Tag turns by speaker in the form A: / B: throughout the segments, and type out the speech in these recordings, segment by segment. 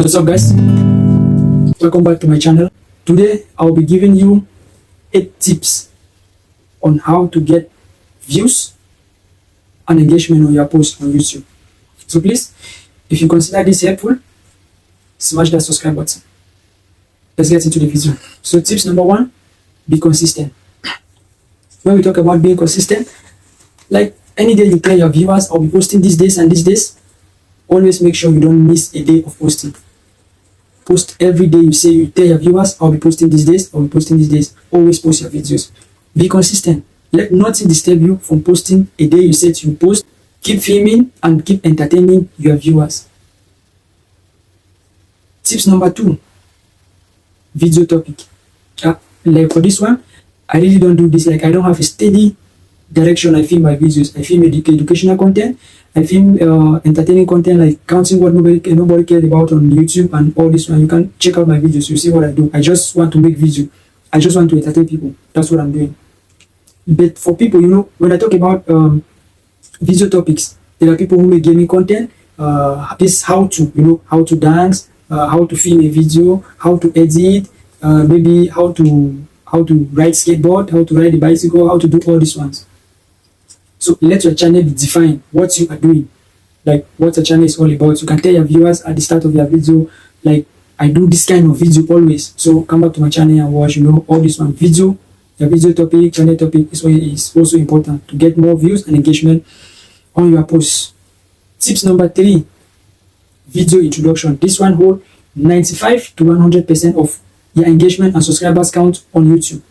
A: What's up guys, welcome back to my channel. Today I'll be giving you 8 tips on how to get views and engagement on your post on YouTube. So please, if you consider this helpful, smash that subscribe button. Let's get into the video. So tips number 1, be consistent. When we talk about being consistent, like any day you tell your viewers I'll be posting these days and these days, always make sure you don't miss a day of posting. Post every day. You say, you tell your viewers I'll be posting these days, I'll be posting these days. Always post your videos. Be consistent. Let nothing disturb you from posting a day you said you post. Keep filming and keep entertaining your viewers. Tips number 2, video topic. Like for this one, I really don't do this. Like I don't have a steady direction I film my videos. I film educational content, I film entertaining content like counting what nobody cared about on YouTube and all this one. You can check out my videos, you see what I do. I just want to make video. I just want to entertain people. That's what I'm doing. But for people, when I talk about video topics, there are people who make gaming content, this how to, how to dance, how to film a video, how to edit, maybe how to ride skateboard, how to ride a bicycle, how to do all these ones. So let your channel be defined, what you are doing, like what your channel is all about. You can tell your viewers at the start of your video, like I do this kind of video always. So come back to my channel and watch, all this one. Video, your video topic, channel topic is also important to get more views and engagement on your posts. Tips number 3, video introduction. This one hold 95 to 100% of your engagement and subscribers count on YouTube.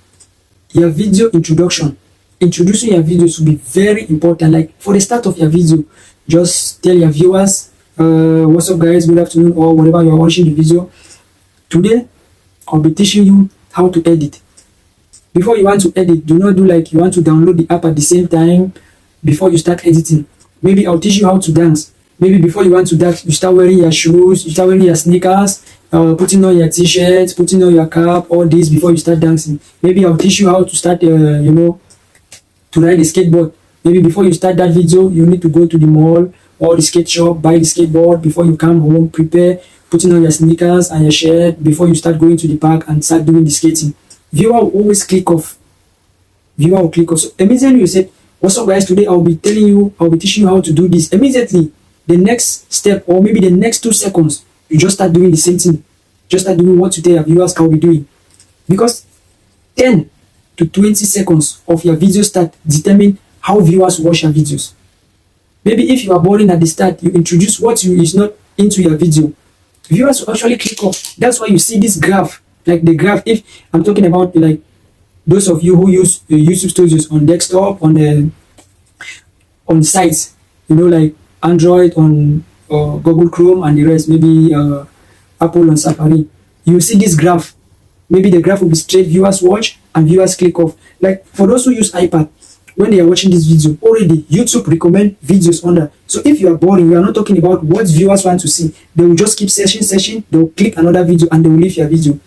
A: Your video introduction, introducing your videos will be very important. Like for the start of your video, just tell your viewers, what's up guys, good afternoon, or whatever you are watching the video. Today I'll be teaching you how to edit. Before you want to edit, do not do like you want to download the app at the same time before you start editing. Maybe I'll teach you how to dance. Maybe before you want to dance, you start wearing your shoes, you start wearing your sneakers, putting on your t-shirt, putting on your cap, all this before you start dancing. Maybe I'll teach you how to start to ride a skateboard. Maybe before you start that video, you need to go to the mall or the skate shop, buy the skateboard. Before you come home, prepare, putting on your sneakers and your shirt before you start going to the park and start doing the skating. Viewer will always click off. Viewer will click off. So immediately you said, what's up guys, today I'll be teaching you how to do this. Immediately, the next step or maybe the next 2 seconds, you just start doing the same thing. Just start doing what you tell your viewers I'll be doing. Because 10 to 20 seconds of your video start determine how viewers watch your videos. Maybe if you are boring at the start, you introduce what is not into your video. Viewers will actually click off. That's why you see this graph. Like the graph, if I'm talking about like those of you who use YouTube Studios on desktop, on sites, like Android on Google Chrome and the rest, maybe Apple on Safari, you see this graph. Maybe the graph will be straight, viewers watch and viewers click off. Like for those who use iPad, when they are watching this video, already YouTube recommend videos under. So if you are boring, you are not talking about what viewers want to see, they will just keep searching, they will click another video and they will leave your video.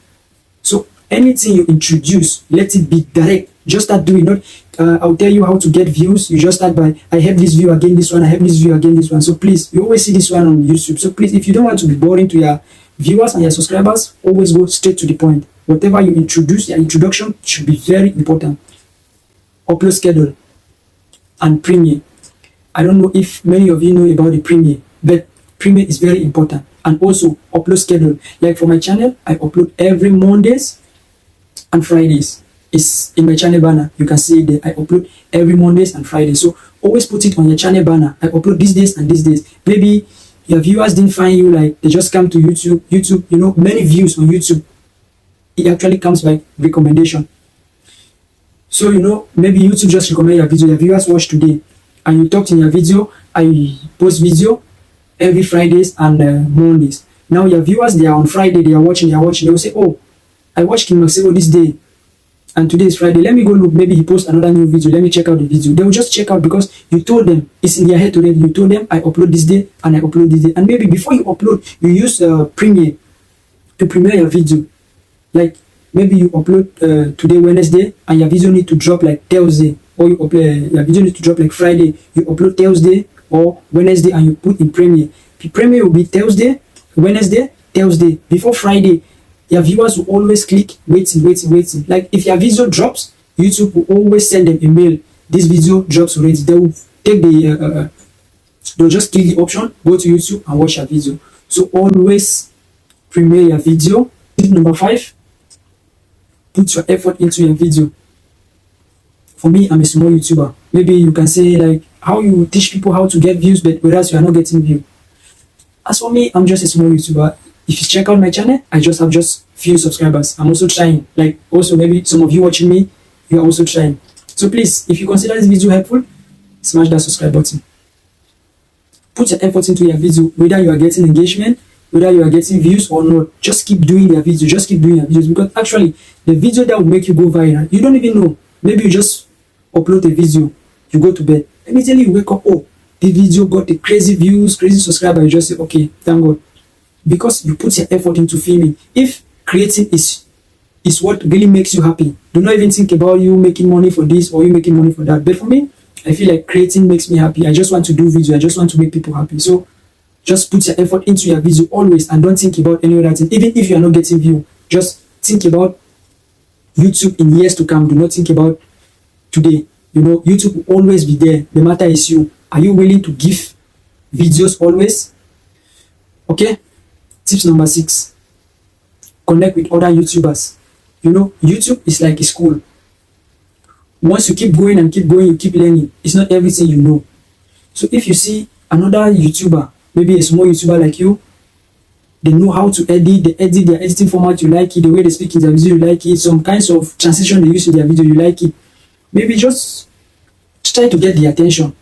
A: So anything you introduce, let it be direct. Just start doing. Not I'll tell you how to get views. You just start by, I have this view again, this one, I have this view again, this one. So please, you always see this one on YouTube. So please, if you don't want to be boring to your viewers and your subscribers, always go straight to the point. Whatever you introduce, your introduction should be very important. Upload schedule and Premiere. I don't know if many of you know about the Premiere, but Premiere is very important. And also upload schedule. Like for my channel, I upload every Mondays and Fridays. It's in my channel banner. You can see it there. I upload every Mondays and Fridays. So always put it on your channel banner. I upload these days and these days. Maybe your viewers didn't find you, like they just come to YouTube. YouTube, many views on YouTube. It actually comes by recommendation. So maybe YouTube just recommend your video. Your viewers watch today, and you talked in your video. I post video every Fridays and Mondays. Now your viewers, they are on Friday. They are watching. They will say, oh, I watched King Maximo this day, and today is Friday. Let me go look. Maybe he posts another new video. Let me check out the video. They will just check out because you told them. It's in their head already. You told them I upload this day and I upload this day. And maybe before you upload, you use Premiere to premiere your video. Like maybe you upload today Wednesday and your video need to drop like Thursday, or you upload your video need to drop like Friday. You upload Thursday or Wednesday and you put in Premiere. The Premiere will be Thursday, Wednesday, Thursday, before Friday, your viewers will always click waiting. Like if your video drops, YouTube will always send them a mail. This video drops already. They will take the they'll just click the option, go to YouTube and watch your video. So always premiere your video. Tip number 5, put your effort into your video. For me, I'm a small YouTuber. Maybe you can say like how you teach people how to get views, but whereas you are not getting views. As for me, I'm just a small YouTuber. If you check out my channel, I just have few subscribers. I'm also trying. Like also maybe some of you watching me, you are also trying. So please, if you consider this video helpful, smash that subscribe button. Put your effort into your video, whether you are getting engagement, whether you are getting views or not. Just keep doing your videos. Just keep doing your videos, because actually the video that will make you go viral, you don't even know. Maybe you just upload a video, you go to bed, immediately you wake up, oh, the video got the crazy views, crazy subscribers. You just say, okay, thank God, because you put your effort into filming. If creating is what really makes you happy, do not even think about you making money for this or you making money for that. But for me, I feel like creating makes me happy. I just want to do video. I just want to make people happy. So just put your effort into your video always, and don't think about any other thing. Even if you are not getting view, just think about YouTube in years to come. Do not think about today. You know, YouTube will always be there. The matter is you. Are you willing to give videos always? Okay. Tips number 6. Connect with other YouTubers. You know, YouTube is like a school. Once you keep going and keep going, you keep learning. It's not everything you know. So if you see another YouTuber, maybe a small YouTuber like you, they know how to edit, they edit their editing format, you like it, the way they speak in their video, you like it, some kinds of transition they use in their video, you like it. Maybe just try to get the attention.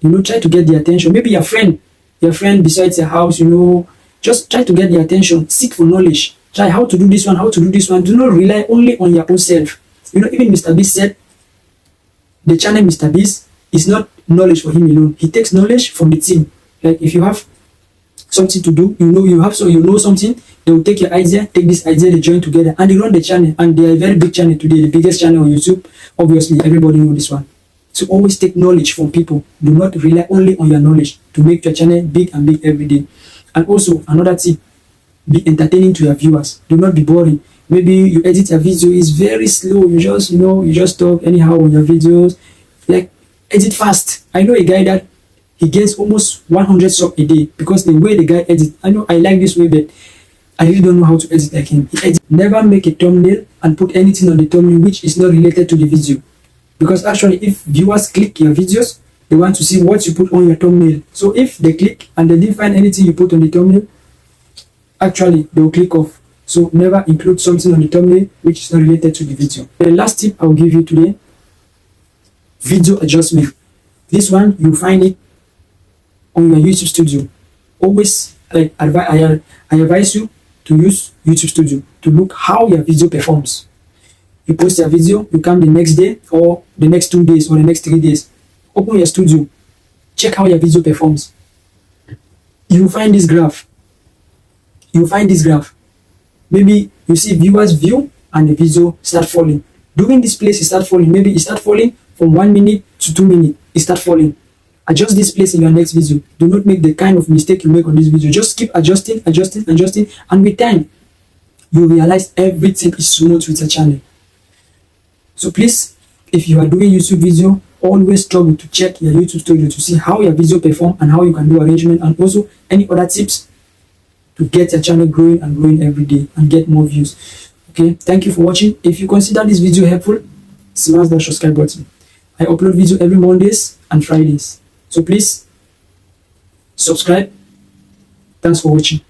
A: You know, try to get the attention. Maybe your friend besides your house, you know, just try to get the attention. Seek for knowledge. Try how to do this one, how to do this one. Do not rely only on your own self. You know, even Mr. Beast said, the channel Mr. Beast is not knowledge for him alone. He takes knowledge from the team. Like if you have something to do, you know something, they will take your idea, take this idea, they join together and they run the channel. And they are a very big channel today, the biggest channel on YouTube. Obviously, everybody knows this one. So always take knowledge from people. Do not rely only on your knowledge to make your channel big and big every day. And also another tip, be entertaining to your viewers. Do not be boring. Maybe you edit a video, is very slow. You just talk anyhow on your videos. Like edit fast. I know a guy that he gets almost 100 subs a day because the way the guy edits. I know I like this way, but I really don't know how to edit like him. Never make a thumbnail and put anything on the thumbnail which is not related to the video. Because actually, if viewers click your videos, they want to see what you put on your thumbnail. So if they click and they didn't find anything you put on the thumbnail, actually they will click off. So never include something on the thumbnail which is not related to the video. The last tip I will give you today, video adjustment. This one you find it on your YouTube Studio. Always, like I advise you to use YouTube Studio to look how your video performs. You post your video, you come the next day or the next 2 days or the next 3 days. Open your studio, check how your video performs. You find this graph. Maybe you see viewers view and the video start falling. During this place, it start falling. Maybe it start falling from 1 minute to 2 minutes. It start falling. Adjust this place in your next video. Do not make the kind of mistake you make on this video. Just keep adjusting, and with time, you realize everything is smooth with your channel. So please, if you are doing YouTube video, always struggle to check your YouTube Studio to see how your video perform and how you can do arrangement, and also any other tips to get your channel growing and growing every day and get more views. Okay, thank you for watching. If you consider this video helpful, smash that subscribe button. I upload video every Mondays and Fridays, so please subscribe. Thanks for watching.